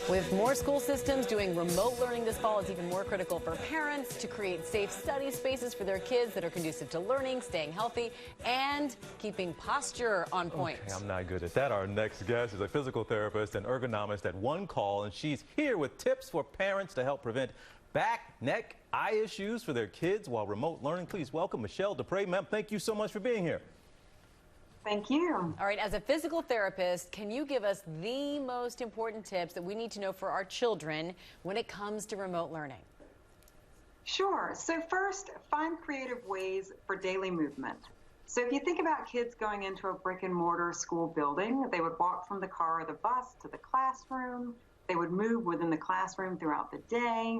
With more school systems doing remote learning this fall, it's even more critical for parents to create safe study spaces for their kids that are conducive to learning, staying healthy, and keeping posture on point. Okay, I'm not good at that. Our next guest is a physical therapist and ergonomist at One Call, and she's here with tips for parents to help prevent back, neck, eye issues for their kids while remote learning. Please welcome Michelle Despres. Ma'am, thank you so much for being here. Thank you. All right, as a physical therapist, can you give us the most important tips that we need to know for our children when it comes to remote learning? Sure. So first, find creative ways for daily movement. So if you think about kids going into a brick and mortar school building, they would walk from the car or the bus to the classroom. They would move within the classroom throughout the day,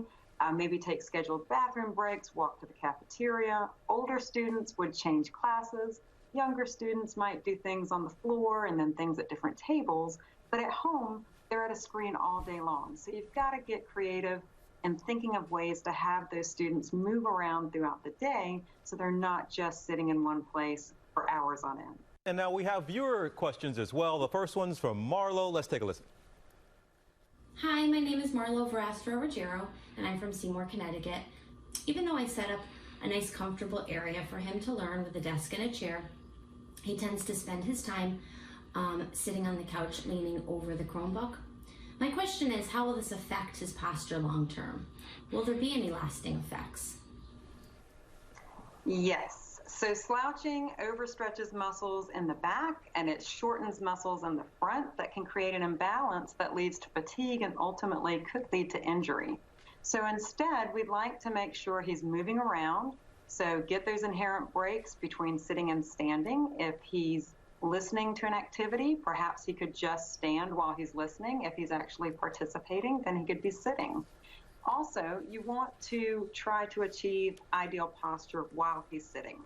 maybe take scheduled bathroom breaks, walk to the cafeteria. Older students would change classes. Younger students might do things on the floor and then things at different tables, but at home, they're at a screen all day long. So you've got to get creative in thinking of ways to have those students move around throughout the day so they're not just sitting in one place for hours on end. And now we have viewer questions as well. The first one's from Marlo. Let's take a listen. Hi, my name is Marlo Verastro-Rogero, and I'm from Seymour, Connecticut. Even though I set up a nice comfortable area for him to learn with a desk and a chair, he tends to spend his time sitting on the couch leaning over the Chromebook. My question is, how will this affect his posture long term? Will there be any lasting effects? Yes. So slouching overstretches muscles in the back and it shortens muscles in the front that can create an imbalance that leads to fatigue and ultimately could lead to injury. So instead, we'd like to make sure he's moving around. So get those inherent breaks between sitting and standing. If he's listening to an activity, perhaps he could just stand while he's listening. If he's actually participating, then he could be sitting. Also, you want to try to achieve ideal posture while he's sitting.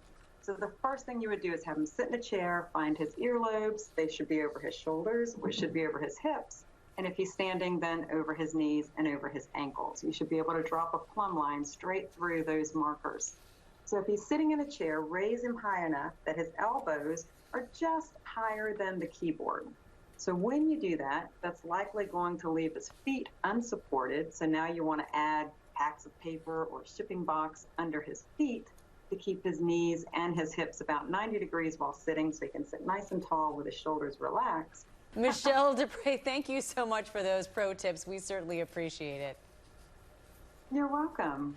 So the first thing you would do is have him sit in a chair, find his earlobes. They should be over his shoulders, which should be over his hips. And if he's standing, then over his knees and over his ankles. You should be able to drop a plumb line straight through those markers. So if he's sitting in a chair, raise him high enough that his elbows are just higher than the keyboard. So when you do that, that's likely going to leave his feet unsupported. So now you want to add packs of paper or shipping box under his feet to keep his knees and his hips about 90 degrees while sitting so he can sit nice and tall with his shoulders relaxed. Michelle Despres, thank you so much for those pro tips. We certainly appreciate it. You're welcome.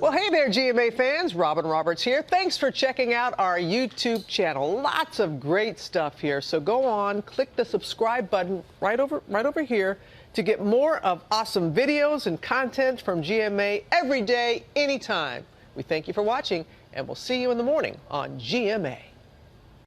Well, hey there, GMA fans. Robin Roberts here. Thanks for checking out our YouTube channel. Lots of great stuff here. So go on, click the subscribe button right over here to get more of awesome videos and content from GMA every day, anytime. We thank you for watching, and we'll see you in the morning on GMA.